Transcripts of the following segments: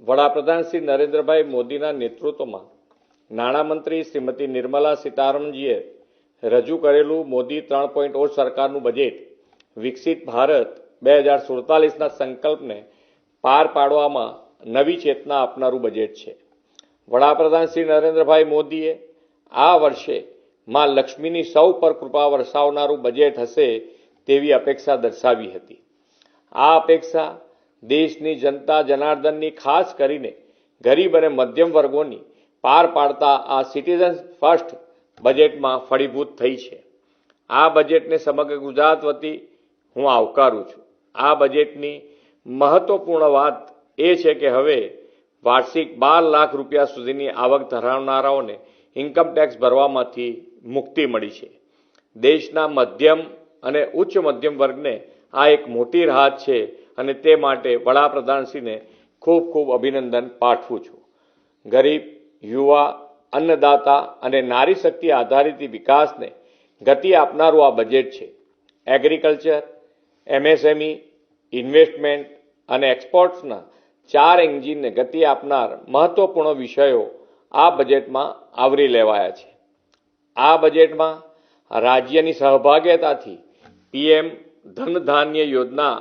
વડાપ્રધાન શ્રી નરેન્દ્રભાઈ મોદીના નેતૃત્વમાં નાણામંત્રી શ્રીમતી નિર્મલા સીતારમણજીએ રજૂ કરેલું મોદી 3.0 સરકારનું બજેટ વિકસિત ભારત 2047ના સંકલ્પને પાર પાડવામાં નવી ચેતના આપનારું બજેટ છે। વડાપ્રધાન શ્રી નરેન્દ્રભાઈ મોદીએ આ વર્ષે માં લક્ષ્મીની સૌ પર કૃપા વરસાવનારું બજેટ હશે તેવી અપેક્ષા દર્શાવી હતી। આ અપેક્ષા દેશની જનતા જનાર્દનની ખાસ કરીને ગરીબ અને મધ્યમ વર્ગોની પાર પાડતા આ સિટીઝન ફર્સ્ટ બજેટમાં ફળીભૂત થઈ છે। આ બજેટને સમગ્ર ગુજરાત વતી હું આવકારું છું। આ બજેટની મહત્વપૂર્ણ વાત એ છે કે હવે વાર્ષિક 12 લાખ રૂપિયા સુધીની આવક ધરાવનારાઓને ઇન્કમ ટેક્સ ભરવામાંથી મુક્તિ મળી છે। દેશના મધ્યમ અને ઉચ્ચ મધ્યમ વર્ગને આ એક મોટી રાહત છે અને તે માટે વડાપ્રધાનશ્રીને ખૂબ ખૂબ અભિનંદન પાઠવું છું। ગરીબ, યુવા, અન્નદાતા અને નારી શક્તિ આધારિત વિકાસને ગતિ આપનારું આ બજેટ છે। એગ્રીકલ્ચર, એમએસએમઈ, ઇન્વેસ્ટમેન્ટ અને એક્સપોર્ટ્સના 4 એન્જિનને ગતિ આપનાર મહત્વપૂર્ણ વિષયો આ બજેટમાં આવરી લેવાયા છે। આ બજેટમાં રાજ્યની સહભાગિતાથી પીએમ ધન ધાન્ય યોજના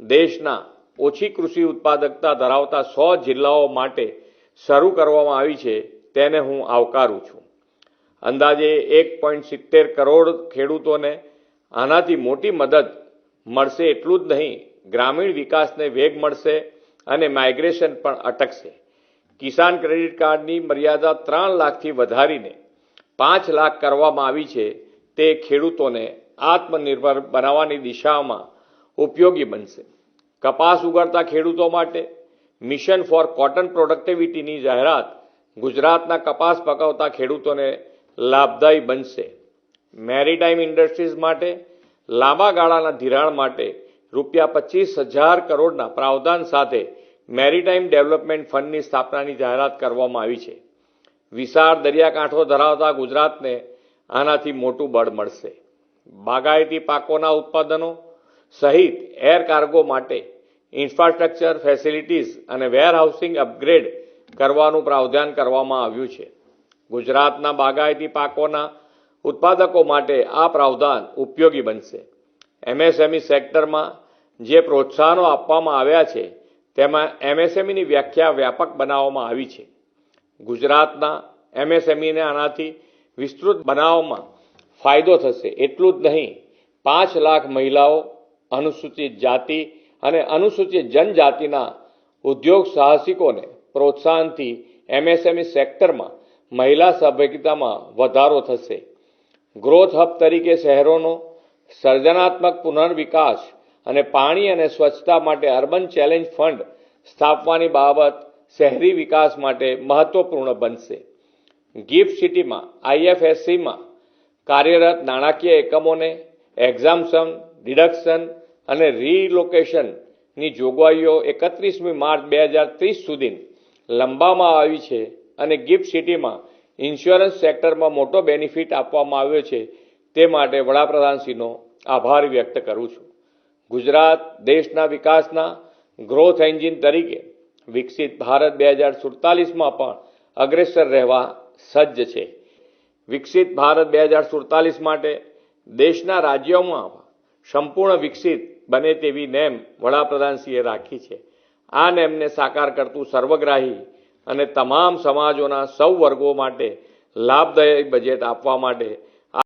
દેશના ઓછી કૃષિ ઉત્પાદકતા ધરાવતા 100 જિલ્લાઓ માટે શરૂ કરવામાં આવી છે તેને હું આવકારું છું। અંદાજે 1.70 કરોડ ખેડૂતોને આનાથી મોટી મદદ મળશે। એટલું જ નહીં, ગ્રામીણ વિકાસને વેગ મળશે અને માઇગ્રેશન પણ અટકશે। કિસાન ક્રેડિટ કાર્ડની મર્યાદા 3 લાખથી વધારીને 5 લાખ કરવામાં આવી છે તે ખેડૂતોને આત્મનિર્ભર બનાવવાની દિશામાં ઉપયોગી બનશે। કપાસ ઉગાડતા ખેડૂતો માટે મિશન ફોર કોટન પ્રોડક્ટિવિટીની જાહેરાત ગુજરાતના કપાસ પકવતા ખેડૂતોને લાભદાયી બનશે। મેરીટાઈમ ઇન્ડસ્ટ્રીઝ માટે લાંબા ગાળાના ધિરાણ માટે ₹25,000 કરોડના પ્રાવધાન સાથે મેરીટાઈમ ડેવલપમેન્ટ ફંડની સ્થાપનાની જાહેરાત કરવામાં આવી છે। વિશાળ દરિયાકાંઠો ધરાવતા ગુજરાતને આનાથી મોટું બળ મળશે। બાગાયતી પાકોના ઉત્પાદનો સહિત એર કાર્ગો માટે ઇન્ફ્રાસ્ટ્રક્ચર ફેસિલિટીઝ અને વેરહાઉસિંગ અપગ્રેડ કરવાનું પ્રાવધાન કરવામાં આવ્યું છે। ગુજરાતના બાગાયતી પાકોના ઉત્પાદકો માટે આ પ્રાવધાન ઉપયોગી બનશે। એમએસએમઈ સેક્ટરમાં જે પ્રોત્સાહનો આપવામાં આવ્યા છે તેમાં એમએસએમઈની વ્યાખ્યા વ્યાપક બનાવવામાં આવી છે। ગુજરાતના એમએસએમઈને આનાથી વિસ્તૃત બનાવવામાં ફાયદો થશે। એટલું જ નહીં, 5 લાખ મહિલાઓ, અનુસૂચિત જાતિ અને અનુસૂચિત જનજાતિના ઉદ્યોગ સાહસિકોને પ્રોત્સાહનથી એમએસએમઈ સેક્ટરમાં મહિલા સહભાગિતામાં વધારો થશે। ગ્રોથ હબ તરીકે શહેરોનો સર્જનાત્મક પુનર્વિકાસ અને પાણી અને સ્વચ્છતા માટે અર્બન ચેલેન્જ ફંડ સ્થાપવાની બાબત શહેરી વિકાસ માટે મહત્વપૂર્ણ બનશે। ગિફ્ટ સિટીમાં આઈએફએસસીમાં કાર્યરત નાણાકીય એકમોને એક્ઝામ્પશન, ડિડક્શન અને રીલોકેશનની જોગવાઈઓ 31 માર્ચ 2030 સુધી લંબાવવામાં આવી છે અને ગિફ્ટ સિટીમાં ઇન્સ્યોરન્સ સેક્ટરમાં મોટો બેનિફિટ આપવામાં આવ્યો છે તે માટે વડાપ્રધાનશ્રીનો આભાર વ્યક્ત કરું છું। ગુજરાત દેશના વિકાસના ગ્રોથ એન્જિન તરીકે વિકસિત ભારત 2047માં પણ અગ્રેસર રહેવા સજ્જ છે। વિકસિત ભારત 2047 માટે દેશના રાજ્યોમાં સંપૂર્ણ વિકસિત બને તેવી નેમ વડાપ્રધાનશ્રીએ રાખી છે। આ નેમને સાકાર કરતું સર્વગ્રાહી અને તમામ સમાજોના સૌ વર્ગો માટે લાભદાયી બજેટ આપવા માટે